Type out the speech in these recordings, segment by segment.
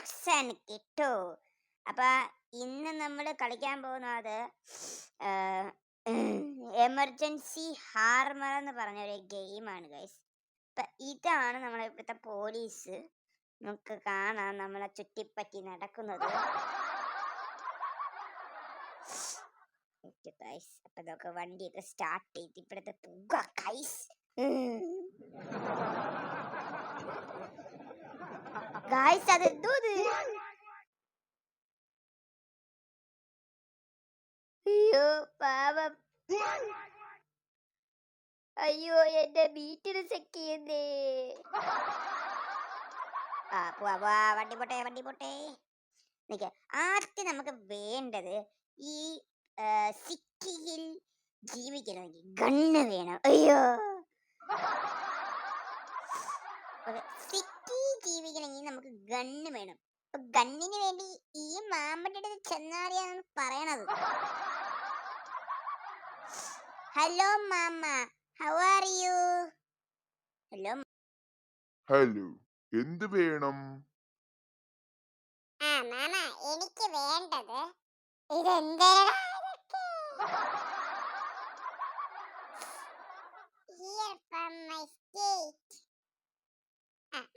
1000 കിട്ടൂ. അപ്പൊ ഇന്ന് നമ്മൾ കളിക്കാൻ പോകുന്നത് എമർജൻസി ഹാർമർ എന്ന് പറഞ്ഞ ഒരു ഗെയിമാണ് ഗൈസ്. അപ്പൊ ഇതാണ് നമ്മളെ ഇവിടുത്തെ പോലീസ്. നമുക്ക് കാണാം നമ്മളെ ചുറ്റിപ്പറ്റി നടക്കുന്നത്. ഗൈസ് അപ്പൊ ഇതൊക്കെ വണ്ടിയൊക്കെ സ്റ്റാർട്ട് ചെയ്ത് ഇവിടുത്തെ പുക ഗൈസ്. ഗൈസ് അതെന്തോ അയ്യോ പാവം. അയ്യോ എന്റെ മീറ്റർ ചെക്ക് ചെയ്യുന്നേ. പോവാ വണ്ടി പോട്ടെ. നിക്ക് ആദ്യം നമുക്ക് വേണ്ടത് ഈ സിറ്റിയിൽ ജീവിക്കണമെങ്കിൽ ഗണ്ണ് വേണം. അയ്യോ സിറ്റി ജീവിക്കണമെങ്കിൽ നമുക്ക് ഗണ്ണ് വേണം. അപ്പൊ ഗണ്ണിന് വേണ്ടി ഈ മാമന്റെ അടുത്ത് ചെന്നാറിയാന്ന് പറയണത്. Hello mama, how are you? Hello, എന്ത് വേണം? മാമ എനിക്ക് വേണ്ടത് ഇതെന്താ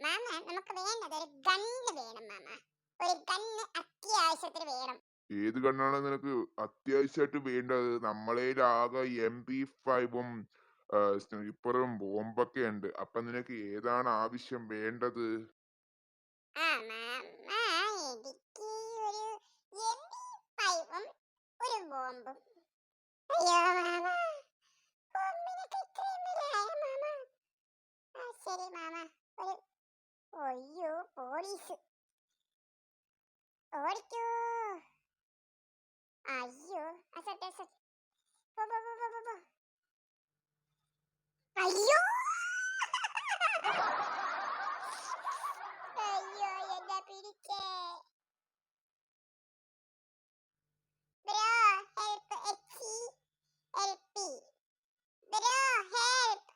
മാമ നമുക്ക് വേണ്ടത് ഒരു ഗണ്ണ് വേണം മാമ. ഒരു ഗണ്ണ് അത്യാവശ്യത്തിന് വേണം. ഏത് ഗണ്ണാണ് നിനക്ക് അത്യാവശ്യമായിട്ട് വേണ്ടത്? നമ്മളേൽ ആകെ MP5ഉം സ്നൈപ്പറും ബോംബൊക്കെ ഉണ്ട്. അപ്പൊ നിനക്ക് ഏതാണ് ആവശ്യം വേണ്ടത്? എനിക്ക് ഒരു MP5ഉം ഒരു ബോംബും. അയ്യോ മാമ, ബോംബിനൊക്കെ ഇത്രയും വിലയായോ മാമ? ശരി മാമ. ഒരു അയ്യോ പോലീസ് ഓടിക്കൂ. അയ്യോ അസറ്റ് പോ. അയ്യോ അയ്യോ എന്നെ പിടിച്ചേ. Bro help, HELP bro help.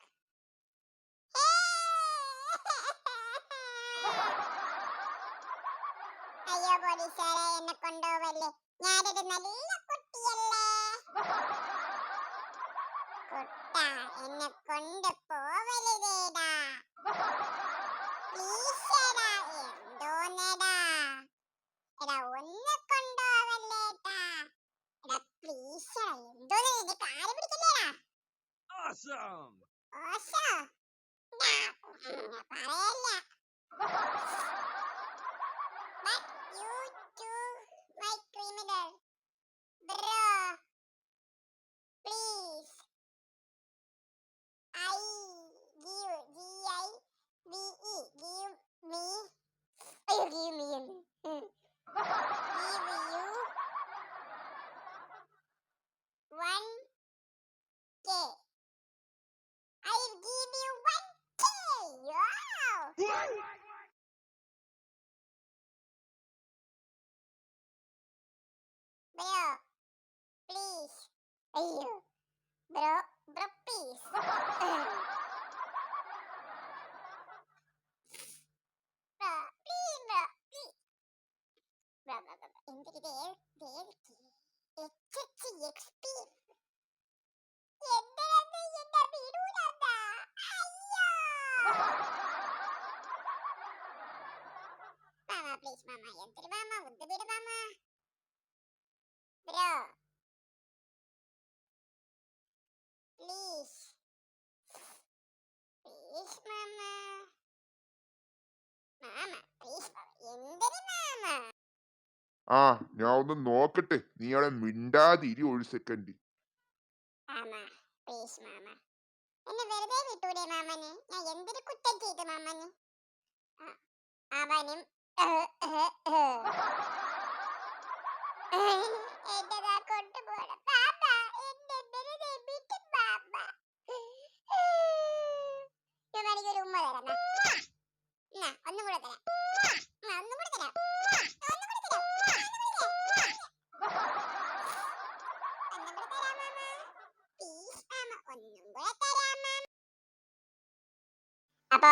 അയ്യോ പോലീസുകാരെ എന്നെ കൊണ്ടുപോവല്ലേ, ഞാനൊരു നല്ല കുട്ടിയല്ലേ. കുട്ട എന്നെ കൊണ്ട് പോവരുതേടാ, പ്ലീസേടാ. എന്തോന്നെടാ എടാ, ഒന്ന് കൊണ്ടുപോവല്ലേട്ടാ. എടാ പ്ലീസേടാ, എന്തോന്ന് എന്റെ കാല് പിടിക്കല്ലേടാ. ഓശോ പറയല്ല. But you two, my criminal. Bro, please. I give, G-I-V-E, give me. Oh, give me. Give you 1K. I'll give you 1K. Wow. Bro, please. Ayyo. Bro, please. Bro, please, bro, please. Bro. എന്തൊരു XP. എന്തിനാ എന്നെ വിടൂലട്ടാ. അയ്യോ. Mama please mama, എന്തൊരു mama, ഒന്ന് വിട് mama. Bro please mama. Please എന്തൊരു mama. ഞാൻ ഒന്ന് നോക്കട്ടെ, നീ അവിടെ മിണ്ടാതിരി ഒരു സെക്കൻഡ്. മാമ പ്ലീസ് മാമ, എന്നെ വെറുതെ വിട്ടൂടെ മാമന്? ഞാൻ എന്തൊരു കുറ്റം ചെയ്തു മാമന്? അവനും എന്നതാ കൊണ്ടുപോകണം പാപ്പ. എന്നെ വിട്ടു പാപ്പ. എനിക്കൊരു ഉമ്മ തരാം. ഒന്നും കൂടെ തരാം. ഒന്നും കൂടെ തരാം. അപ്പൊ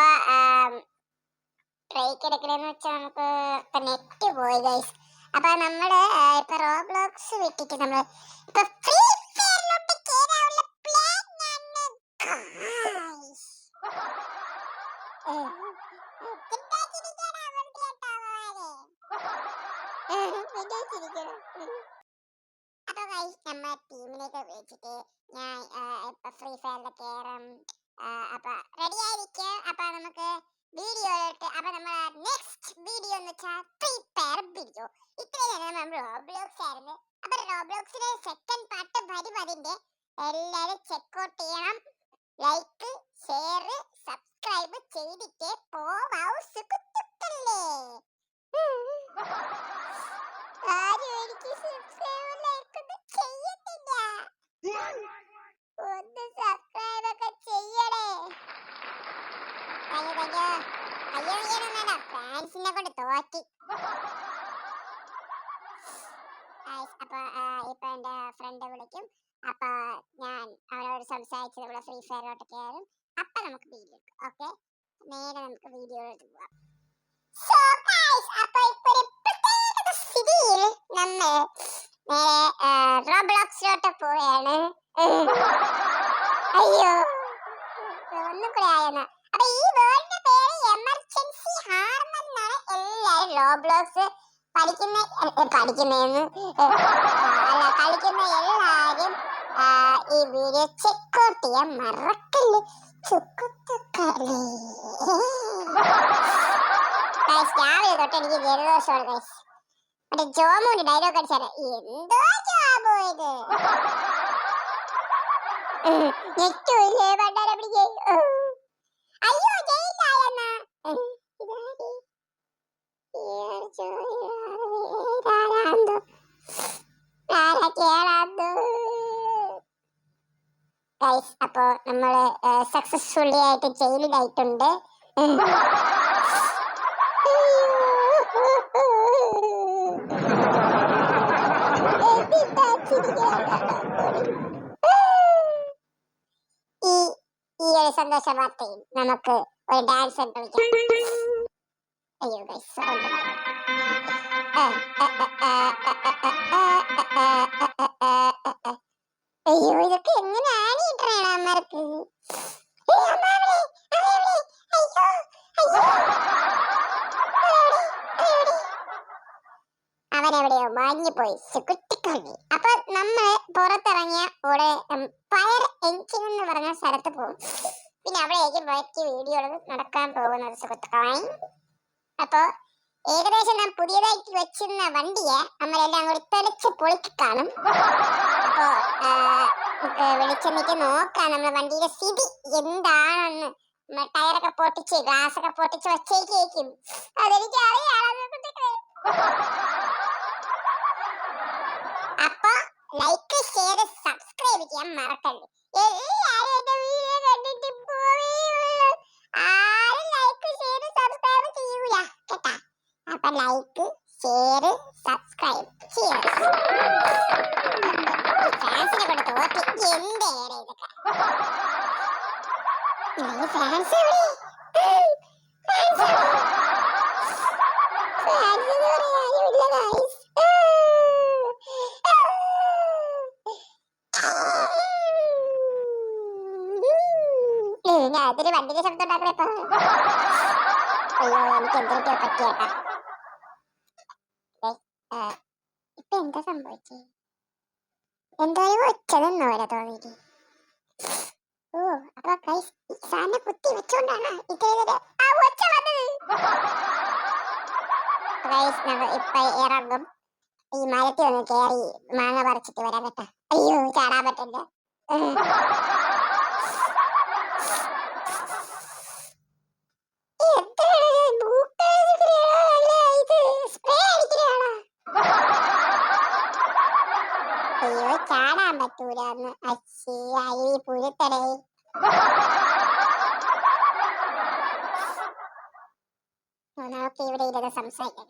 ബ്രേക്ക് എടുക്കണെന്ന് വെച്ചാൽ നമുക്ക് ഇപ്പൊ നെറ്റ് പോയി ഗൈസ്. അപ്പൊ നമ്മള് ഇപ്പൊ റോബ്ലോക്സ് വിട്ടിട്ട് നമ്മള് ഇപ്പൊ ഫ്രീ ഫയറിലോട്ട് കേറാനുള്ള പ്ലാൻ ആണ് ഗൈസ്. അപ്പൊ ഗൈസ് നമ്മ ടീമിലേക്ക് വിളിച്ചിട്ട് ഞാൻ ഇപ്പൊ ഫ്രീ ഫയറിൽ കേറും. അപ്പൊ റെഡി ആയിരിക്കും. അപ്പൊ നമുക്ക് വീഡിയോയിലോട്ട് അപ്പൊ നമ്മളെ നെക്സ്റ്റ് വീഡിയോ എന്ന് വെച്ചാൽ ഫ്രീ ഫയർ വീഡിയോ. ഇത്രയും നമ്മൾ റോബ്ലോക്സ് ആയിരുന്നു. അപ്പൊ റോബ്ലോക്സിന്റെ സെക്കൻഡ് പാർട്ട് വരും. അതിന്റെ എല്ലാരും ചെക്കൗട്ട് ചെയ്യണം. ലൈക്ക് ഷെയർ സബ്സ്ക്രൈബ് ചെയ്തിട്ട് പോവാവൂ സുഹൃത്തുക്കളേ. ആരും എനിക്ക് സബ്സ്ക്രൈബ് ലൈക്ക് ഒന്നും ചെയ്യുന്നില്ല. ഒന്ന് സബ്സ്ക്രൈബ് ഒക്കെ ചെയ്യണേ. അയ്യോ ചെയ്യണമെന്നല്ല, ഫാൻസിനെ കൊണ്ട് തോറ്റി. അപ്പൊ ഇപ്പൊ എന്റെ ഫ്രണ്ട് വിളിക്കും. അപ്പൊ ഞാൻ അവരോട് സംസാരിച്ച് നമ്മളെ ഫ്രീ ഫയറിലോട്ട് കയറും. അപ്പൊ നമുക്ക് വീഡിയോ ഓക്കെ, നേരെ നമുക്ക് വീഡിയോയിലോട്ട് പോവാം. സോ ഗൈസ്, അപ്പൊ ഇപ്പൊ ഒരു പ്രത്യേക സ്ഥിതിയിൽ നമ്മൾ നേരെ റോബ്ലോക്സിലോട്ട് പോവുകയാണ്. അയ്യോ ഒന്നും കൂടെ ആയെന്ന്. അപ്പൊ ഈ വേൾഡിന്റെ പേര് എമർജൻസി ഹാർം എന്നാണ്. എല്ലാരും റോബ്ലോക്സ് കളിക്കുന്ന എല്ലാരും ഈ വീഡിയോ ചെക്കൗട്ട് ചെയ്യാൻ മറക്കല്ലേ സുഹൃത്തുക്കളേ. രാവിലെ തൊട്ട് എനിക്ക് ജലദോഷമാണ് ഗൈസ്. മറ്റേ ജോമോന് ഡയലോഗ് അടിച്ചാല് എന്തോ ജോബോ ഇത് ഞെട്ടൂല്ലേ പണ്ടാരെ പിടിക്കേ. അയ്യോ ജയിലായെന്നാ. ഗൈസ് അപ്പൊ നമ്മള് സക്സസ്ഫുള്ളി ആയിട്ട് ജയിലിലായിട്ടുണ്ട്. ഈ ഒരു സന്തോഷ വാർത്തയിൽ നമുക്ക് ഒരു ഡാൻസ് കളിക്കാം. അയ്യോ ഗൈസ് അയ്യോ ഇതൊക്കെ എങ്ങനെയാണ് ഈ ട്രെയിനർമാർക്ക്? അവനെവിടെയോ മാഞ്ഞുപോയി സുഹൃത്തുക്കളെ. അപ്പൊ നമ്മൾ പുറത്തിറങ്ങിയ കൂടെ ഫയർ എഞ്ചിൻ എന്ന് പറഞ്ഞ സ്ഥലത്ത് പോകും. പിന്നെ അവിടേക്ക് ബാക്കി വീഡിയോകൾ നടക്കാൻ പോകുന്നത് സുഹൃത്തുക്കളായി. അപ്പൊ ഏകദേശം നാം പുതിയതായിട്ട് വെച്ചിരുന്ന വണ്ടിയെ നമ്മളെല്ലാം കൂടി തെളിച്ച് പൊളിക്ക് കാണും. അപ്പൊ നമുക്ക് വിളിച്ചെന്നിട്ട് നോക്കാം നമ്മുടെ വണ്ടിയുടെ സ്ഥിതി എന്താണെന്ന്. ടയറൊക്കെ പൊട്ടിച്ച് ഗ്ലാസ് ഒക്കെ പൊട്ടിച്ച് വച്ചേക്കും. അതെനിക്ക് അറിയാം. അപ്പൊ ലൈക്ക് ഷെയർ സബ്സ്ക്രൈബ് ചെയ്യാൻ മറക്കല്ലേ. എല്ലാരും എന്റെ വീഡിയോ കണ്ടിട്ട് പോവേയുള്ളൂ. ആരും ലൈക്ക് ഷെയർ സബ്സ്ക്രൈബ് ചെയ്യൂല കേട്ടാ. അപ്പൊ ലൈക്ക് ഷെയർ സബ്സ്ക്രൈബ് ചെയ്യണം. ഫാൻസിനെ കൊണ്ട് തോറ്റി. എന്തേടെ ഇതൊക്കെ ഫാൻസ് എവിടെ? ഫാൻസ് എന്ന് പറയാനില്ല ഗൈസ്. ഞാൻ അതൊരു വണ്ടിയുടെ ശബ്ദം ഉണ്ടാക്കണേപ്പോ. അയ്യോ എനിക്ക് എന്തൊക്കെ പറ്റിയേട്ടാ. ഇപ്പൊ എന്താ സംഭവിച്ചേ? എന്തോ ഒച്ചതെന്നോ വരെ തോന്നിയിട്ട്. ഓ അപ്പൊ ഗൈസ് സാധനം കുത്തി വെച്ചോണ്ടാണ് ഇതേതൊരു ഒച്ച വന്നത്. ഗൈസ് നമ്മൾ ഇപ്പൊ ഇറങ്ങും. ഈ മരത്തിൽ ഒന്ന് കയറി മാങ്ങ പറിച്ചിട്ട് വരാൻ കേട്ടാ. അയ്യോ ചാടാൻ പറ്റില്ല. അയ്യോ ചാടാൻ പറ്റൂലെന്ന്. അയ്യ പുഴുത്തടേ. നമുക്ക് ഇവിടെ ഇരുന്ന് സംസാരിക്കാം.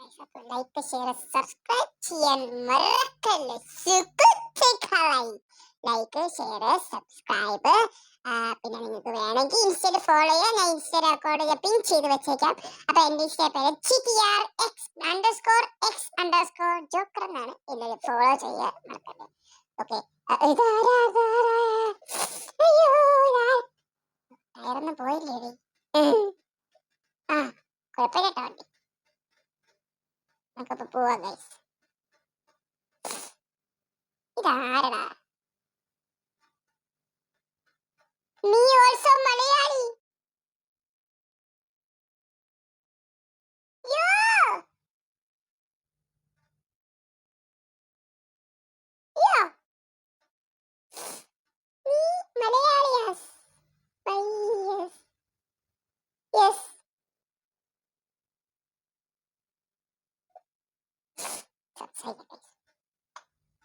ലൈക്ക് ഷെയർ സബ്സ്ക്രൈബ് ചെയ്യാൻ മറക്കല്ലേ സുഹൃത്തുക്കളെ. Like, share, subscribe. പിന്നെ നിങ്ങൾക്ക് വേണമെങ്കിൽ ഇൻസ്റ്റയിൽ ഫോളോ ചെയ്യാം. ഞാൻ ഇൻസ്റ്റയുടെ അക്കൗണ്ട് പിൻ ചെയ്ത് വെച്ചേക്കാം. അപ്പൊ എന്റെ ഇൻസ്റ്റ പേര് GTRX_X_Joker എന്നാണ്. എല്ലാവരും ഫോളോ ചെയ്യാൻ മറക്കല്ലേ. ഓക്കെ, ടയറൊന്നും പോയില്ലേ? ആ, കുഴപ്പമില്ല കേട്ടോ വണ്ടി. നമുക്കപ്പോ പോവാം ഗൈസ്. ഇതാരടാ? നീ ഓൾസോ മലയാളി? യോ യോ നീ മലയാളിയാസ്? Yes yes.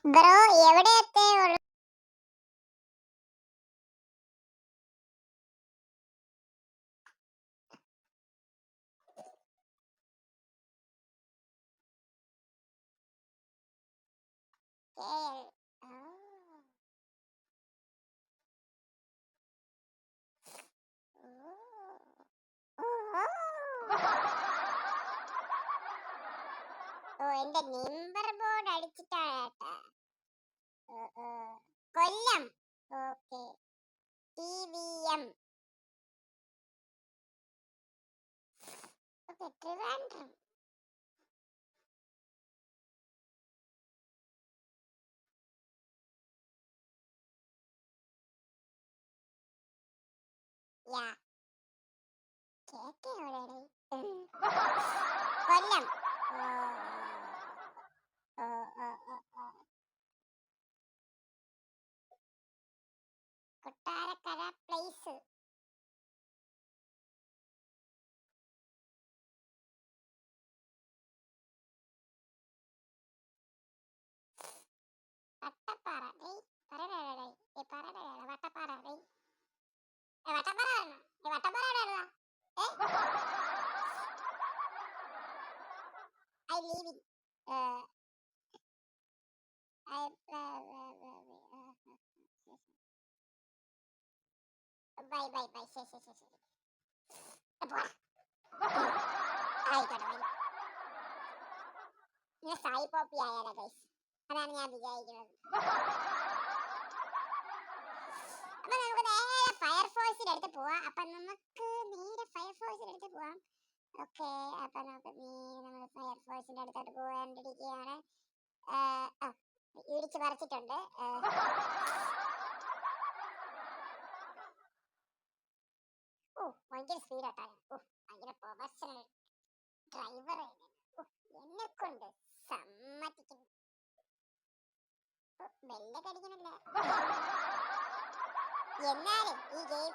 ബ്രോ എവിടെയൊക്കെ ഉള്ളു? ഓ, എന്റെ നമ്പർ ബോർഡ് അടിച്ചിട്ടാണ് കേട്ടാ. Kollam. Okay, TVM. Okay, Trivandrum. Yeah, കേക്ക് എവിടെയാണ്? കൊല്ലം. ഓ, ഓ, ഓ, ഓ. കൊട്ടാരക്കര പ്ലേസ്. വട്ടപ്പാറ. പറയണേ വട്ടപ്പാറ. വട്ടപ്പാറ വരണം. വട്ടപ്പാറ എവിടെയുള്ള? I live in. Bye bye bye. ശരി. പോവാ. ആയിക്കോട്ടെ ബൈ. ഞാൻ സായി പോപ്പി ആയാലോ ഗൈസ്? അതാണ് ഞാൻ വിചാരിക്കുന്നത്. അപ്പൊ നമുക്ക് നേരെ ഫയർഫോഴ്സിന്റെ അടുത്ത് പോവാം. ഓക്കെ, അപ്പൊ നമ്മൾ ഫയർഫോഴ്സിന്റെ അടുത്തോട്ട് പോകാണ്ടിരിക്കുകയാണ്. ഇടിച്ച് പറിച്ചിട്ടുണ്ട്. ഓ, ഭയങ്കര സ്പീഡാട്ടാണ്. ഓ, ഭയങ്കര പ്രൊഫഷണൽ ഡ്രൈവർ. എന്നെ കൊണ്ട് സമ്മതിക്കുന്നു. ബെല്ലൊക്കെ അടിക്കണല്ലേ. എന്നാലും ഈ ഗെയിം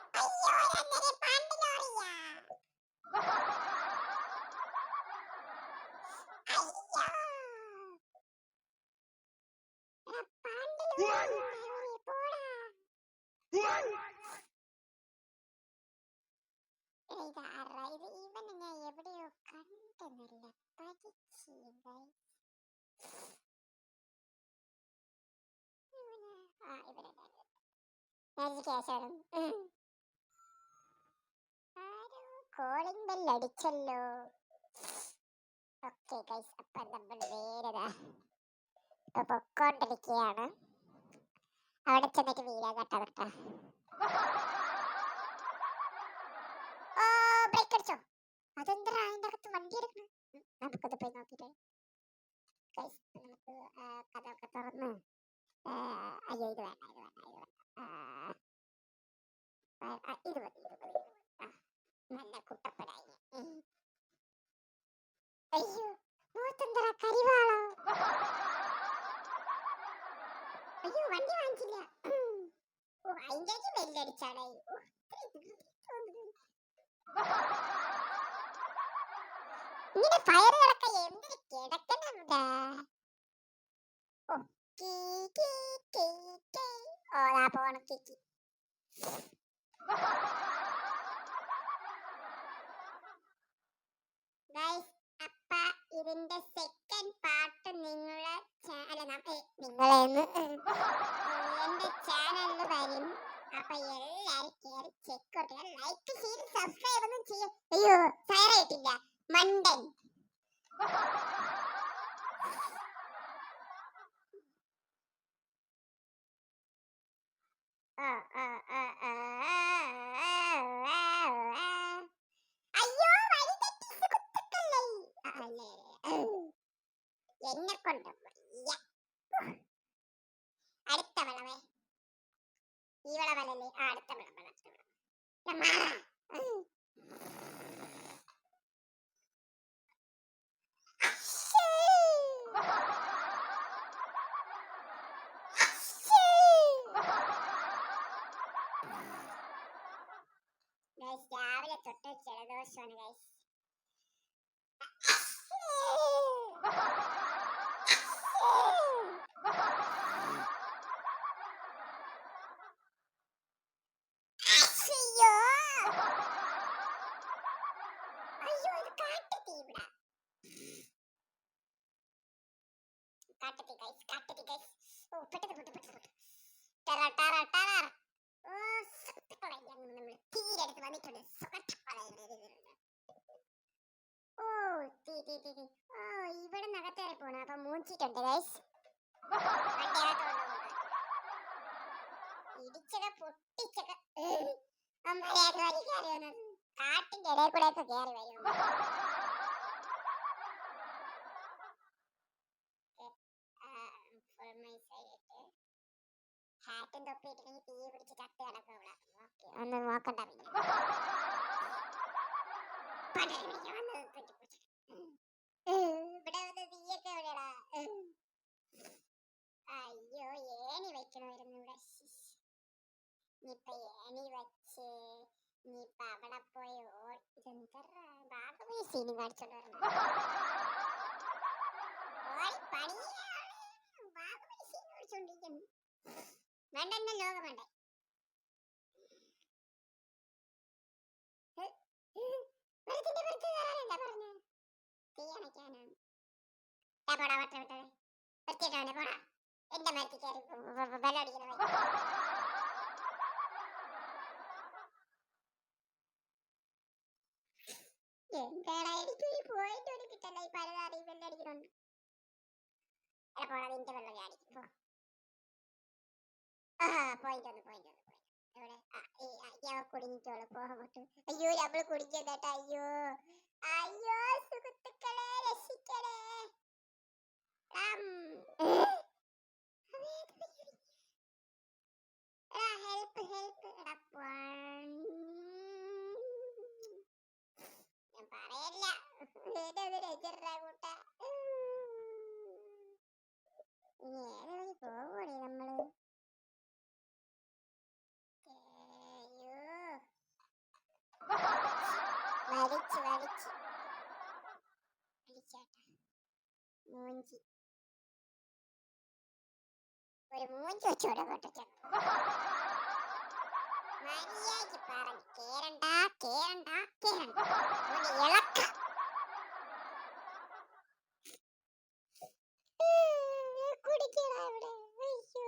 ഇവനെ ഞാൻ എവിടെയോ കണ്ടെന്നല്ല കോളിംഗ് ബെൽ അടിച്ചല്ലോ. ഓക്കെ ഗൈസ്, അപ്പൊ നമ്മൾ വേറെ ഇപ്പൊ പൊക്കോണ്ടിരിക്കുകയാണ്. അവിടെ ചെന്നിട്ട് വീഴാൻ കേട്ടോ. ഓ, ബ്രേക്ക് അടിച്ചോ? അതെന്താ അതിന്റെ അകത്ത് വണ്ടി എടുക്കണം? നമുക്കത് പോയി നോക്കിട്ട് ഗൈസ്, നമുക്ക് കഥയൊക്കെ തുറന്ന്. അയ്യോ, ഇത് വേണ്ട. ഇത് മതി. നല്ല കുട്ടപ്പനായി. അയ്യോ, മൂത്തെന്താ കരിവാളോ? അയ്യോ, വണ്ടി വാങ്ങിച്ചില്ല. ഓ, അതിന്റെ ബെല്ലടിച്ചാടേ. ഇങ്ങനെ ഫയറുകളൊക്കെ എന്തിന് കിടക്കണുണ്ടാ? ഓ, ഓ, പോണം കിക്കി. ഗൈസ്, അപ്പ ഇതിന്റെ സെക്കൻഡ് പാർട്ട് എന്റെ അപ്പൊ എല്ലാരും കേറി ചെക്ക് ഔട്ട് ലൈക്ക് ചെയ്ത് സബ്സ്ക്രൈബ് ഒന്നും ചെയ്യ. അയ്യോ തയ്യാറായിട്ടില്ല മണ്ടൻ. ആ, ആ, ആ, ആ, അയ്യോ വഴി തെറ്റി സുഹൃത്തുക്കളെ. അല്ലേ എന്നെ കൊണ്ട് വയ്യ. അടുത്ത വളവേ ഈ വളവല്ലേ അടുത്ത വളവ് അടുത്ത വളവ് മാറാ. രാവിലെ തൊട്ട് ജലദോഷമാണ് ഗൈസ്. അയ്യോ അയ്യോ ഇത് കാട്ടുതീ ഇവിടെ. കാട്ടുതീ ഗൈസ് കാട്ടുതീ ഗൈസ്. ഓ പെട്ടെന്ന് പെട്ടെന്ന് പെട്ടെന്ന് ടറ ടറ ടറ. ഓ സുഹൃത്തുക്കളെ നമ്മൾ തീരെടുത്ത് വന്നിട്ടുണ്ട് സുഹൃത്തുക്കളെ. ഓ തീ തീ തീ തീ. ഓ ഇവിടെ നഗത്തേറി പോണു. അപ്പൊ മൂഞ്ചിട്ടുണ്ട് ഗൈസ്. ഇടിച്ചക പൊട്ടിച്ചക അമ്മയായിട്ട് വലി കയറി വന്നത് കാട്ടിന്റെ ഇടയിൽ കൂടെ ഒക്കെ കയറി വരും. ഹാറ്റും തൊപ്പിയിട്ടില്ലെങ്കിൽ തീ പിടിച്ച് ചത്ത് കിടക്കും ഇവിടെ. ഒന്നും നോക്കണ്ട പിന്നെ. ഇവിടെ വന്ന് തീയൊക്കെ എവിടെയാടാ? അയ്യോ ഏണി വെക്കണമായിരുന്നു ഇവിടെ. ഇനിയിപ്പൊ ഏണി വെച്ച് ഇനിയിപ്പൊ അവിടെ പോയി ഇതെന്താ ഭാഗമായി സീനും കാണിച്ചോണ്ട് വരുന്നു. ഭാഗമായി സീൻ കാണിച്ചോണ്ടിരിക്കുന്നു. വേണ്ട എന്നെ ലോകം വേണ്ട. വെറുതെ വെറുതെ വരാനെന്താ പറഞ്ഞേ? തീ അണയ്ക്കാനാണ്. പോടാ വട്ടം വിട്ടത് വൃത്തിയിട്ടവനെ പോടാ. എന്റെ മരത്തിൽ കയറി ബലടിക്കണ എന്താടാ എനിക്കൊരു പോയിന്റ് ഒരു കിട്ടല്ല. ഈ പല അറിയില്ല അടിക്കുന്നുണ്ട്. പോടാ നിന്റെ വെള്ളം അടിക്കും. പോയിന്റ് ഒന്ന് പോയിന്റ് ഒന്ന് എവിടെ കുടുങ്ങിക്കോളൂ പോകട്ടെ. അയ്യോ നമ്മള് കുടിക്കേട്ടാ. അയ്യോ അയ്യോ സുഹൃത്തുക്കളെ രക്ഷിക്കണേ. Help help. ഞാൻ പറയല്ല കൂട്ട. ഇനി ഏത് വഴി പോകൂടെ നമ്മള്? വലിച്ച് വലിച്ച് വലിച്ചേട്ടാ മൂഞ്ചി. ഒരു മൂഞ്ചി വെച്ചോടെ പൊട്ടിച്ചു. മര്യാദക്ക് പറഞ്ഞു കേറണ്ട കേറണ്ട കേറണ്ട ഇളക്ക. കുടിക്കടാ ഇവിടെ. അയ്യോ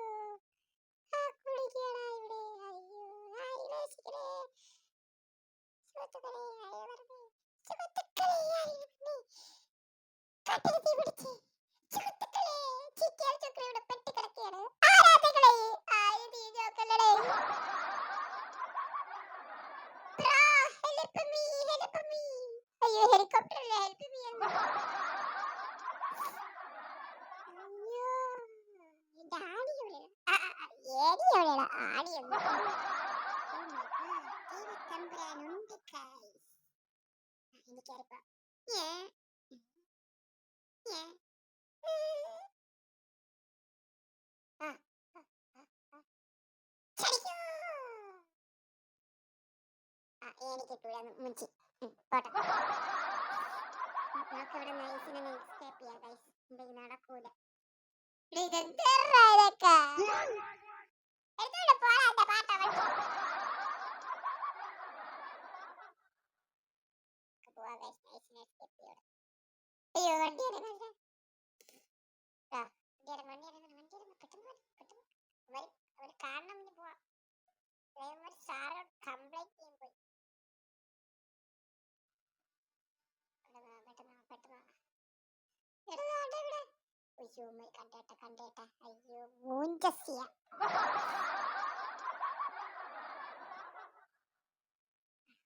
കുടിക്കടാ ഇവിടെ. അയ്യോ ആയിരക്കണേ സുഹൃത്തുക്കളെ. കാട്ടിൽ പിടിച്ച് സുഹൃത്തുക്കളെ ചിക്കിയാൽ ചക്ര ഇവിടെ പെട്ടി കിടക്കുകയാണ്. ആരാധകളെ ആര് തീ നോക്കല്ലേ? അയ്യോ ഹെലികോപ്റ്ററിലെ ഹെൽപ്പ് മീ എന്ന്. അയ്യോ എന്റെ ആണി എവിടെയാണ്? ഏടി എവിടെയാണ് ആണി എന്ന്? തമ്പുരാനുണ്ട് ഗൈസ്. എനിക്കറിയാം. എനിക്ക് മുഞ്ചി പോട്ടെ. നമുക്കിവിടെ നൈസിനെ എസ്കേപ്പ് ചെയ്യാം ഗൈസ്. എന്തെങ്കിലും നടക്കൂല. ഇതെന്താ ഇതൊക്കെ? എടുത്തോണ്ട് പോടാ എന്റെ പാട്ട വണ്ടി. പോവാ ഗൈസ് നൈസിനെ എസ്കേപ്പ് ചെയ്യാം. അയ്യോ വണ്ടിയുടെ വണ്ടിയുടെ പെട്ടെന്ന് പെട്ടെന്ന് അവർ കാണണം. പോവാ സാറ് കംപ്ലൈന്റ് ചെയ്യാൻ പോയി. പെട്ടെന്ന് അയ്യോ കണ്ടേട്ട അയ്യോ മൂഞ്ചസിയ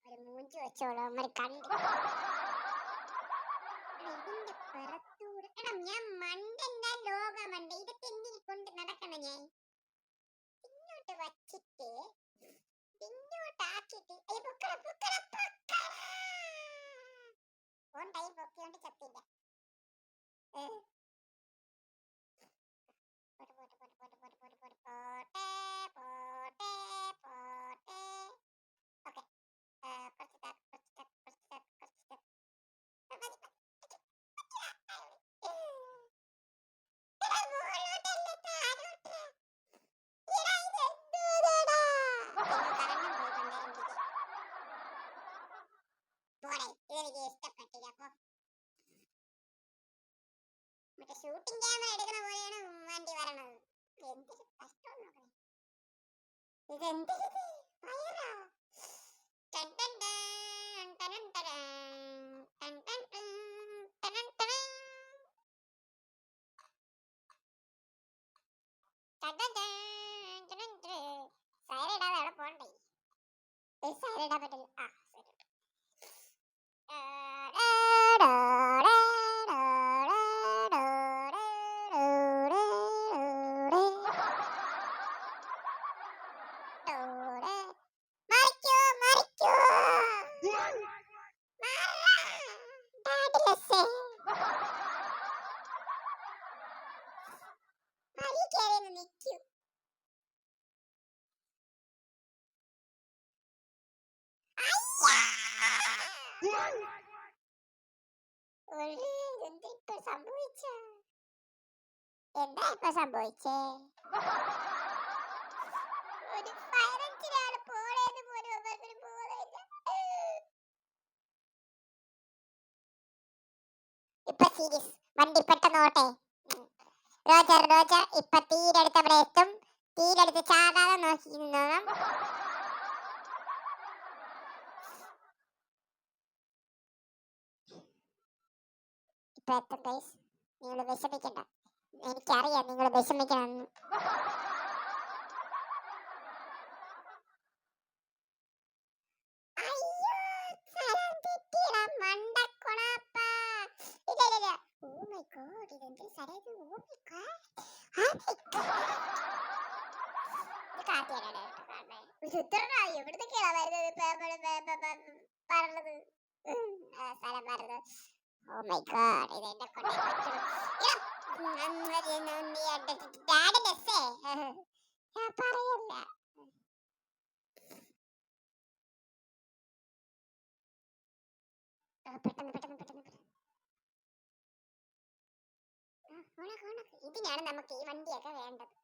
ഒരു മൂഞ്ചി വെച്ചോളൂ അമ്മ കണ്ടു. ഇതിന്റെ പുറത്തൂടെ എടാ ഞാൻ മണ്ടല്ല ലോകമണ്ട ഇതൊക്കെ എന്തിനെ കൊണ്ട് നടക്കണം ഞാൻ ഇങ്ങോട്ട് വച്ചിട്ട് ഇങ്ങോട്ടാക്കിട്ട് ഓണ്ടായി പൊക്കിയോണ്ട് ചത്തില്ല. മറ്റേ ഷൂട്ടിംഗ് ക്യാമറ എടുക്കുന്ന പോലെയാണ് വണ്ടി വരണത്. എന്തൊരു കഷ്ടം നോക്കണേ. ഇതെന്തൊരു ഫയറാ. ടൻ ടൻ ടൻ ടൻ ടൻ ടൻ ടൻ ടൻ ടൻ ടൻ. സൈഡ് ഇടാതെ അവിടെ പോണ്ടേ. സൈഡ് ഇടാൻ പറ്റില്ല. ആ സൈഡ് ഇട്ടു. എന്താ ഇപ്പൊ സംഭവിച്ചേ? ഒരു ഫയർ എഞ്ചിനാണ് പോളേന്ന് പോലും അവർക്ക് ബോധമില്ല. ഇപ്പൊ സീരിയസ് വണ്ടി പെട്ടെന്ന് ഓട്ടെ. റോജർ ഇപ്പൊ തീരെടുത്ത് അവിടെ എത്തും. തീരെടുത്ത് ചാടാതെ നോക്കി നിന്നോണം. ഇപ്പൊ എത്തും ഗൈസ്. നിങ്ങൾ വിഷമിക്കണ്ട. എനിക്കറിയാം നിങ്ങൾ വിഷമിക്കണമെന്ന്. Oh my god, ഇതെന്നെ കൊണ്ടേ പറ്റുള്ളൂ. ഡാഡി ബസ്സേ ഞാൻ പറയല്ല. പെട്ടെന്ന് ഇതിനാണ് നമുക്ക് ഈ വണ്ടിയൊക്കെ വേണ്ടത്.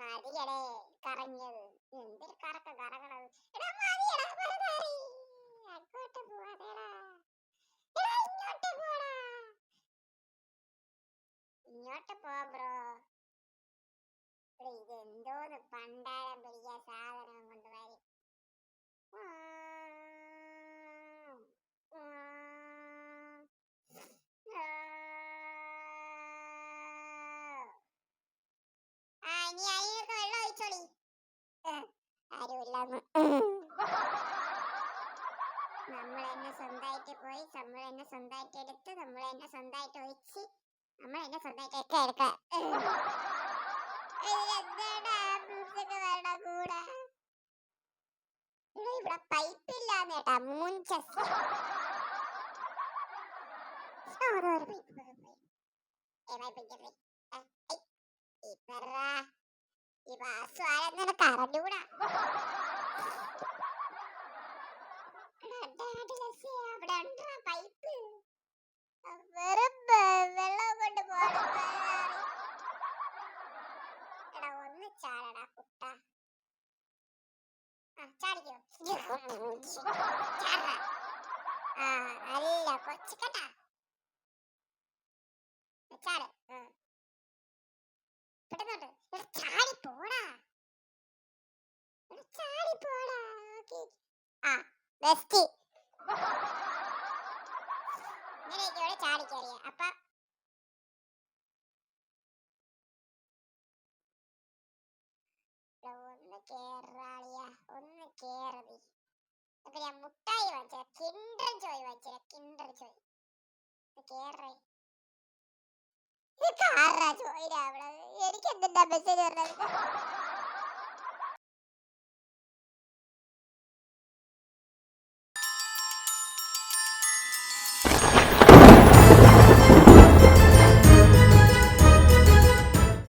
മതിയടേ കറങ്ങിയത്. എന്തൊരു കറങ്ങണത്. എടാ മതിയടാ പരതാറി. അങ്ങോട്ട് പോവാതെടാ. എടാ ഇങ്ങോട്ട് പോടാ. ഇങ്ങോട്ട് പോ ബ്രോ. ഇതെന്തോന്ന് പണ്ടാരം പിടിക്കാൻ സാധനം കൊണ്ടുവരും. ഇനി അതിനൊക്കെ വെള്ളം ഒഴിച്ചോളി. ആരുമില്ലാന്ന്. നമ്മൾ തന്നെ സ്വന്തമായിട്ട് പോയി, നമ്മൾ തന്നെ സ്വന്തമായിട്ട് എടുത്ത്, നമ്മൾ തന്നെ സ്വന്തമായിട്ട് ഒഴിച്ച്, നമ്മൾ തന്നെ സ്വന്തമായിട്ട് ഒക്കെ എടുക്കാം. ഇവിടെ പൈപ്പ് ഇല്ലാന്നേട്ടാ മൂഞ്ചസ്. ഈ വാസു ആരെന്നെ കറഞ്ഞൂടാ. അവിടെ ഉണ്ടോ പൈപ്പ്? വെറും വെള്ളം കൊണ്ട് പോകണം. എടാ ഒന്ന് ചാടടാ കുട്ട. ചാടിക്കോ. ചാടടാ. നല്ല കൊച്ചുകെട്ടാ. ചാട്. പെട്ടെന്നോട്ട്. എടാ ചാടി പോടാ. എടാ ചാടി പോടാ. ഓക്കേ. ബെസ്റ്റ്. ഇങ്ങനെയൊക്കെ ഇവിടെ ചാടി കയറിയ. അപ്പൊ ഒന്ന് കേറാളിയാ. ഒന്ന് കേറതി. അപ്പൊ ഞാൻ മുട്ടായി വാങ്ങിച്ച കിൻഡർ ജോയ് വാങ്ങിച്ച കിൻഡർ ജോയ്. കേറേ. ഇത് കാറാ ജോയിനാ അവിടെ. എനിക്ക് എന്തിനാ മെസ്സേജ് പറഞ്ഞത്?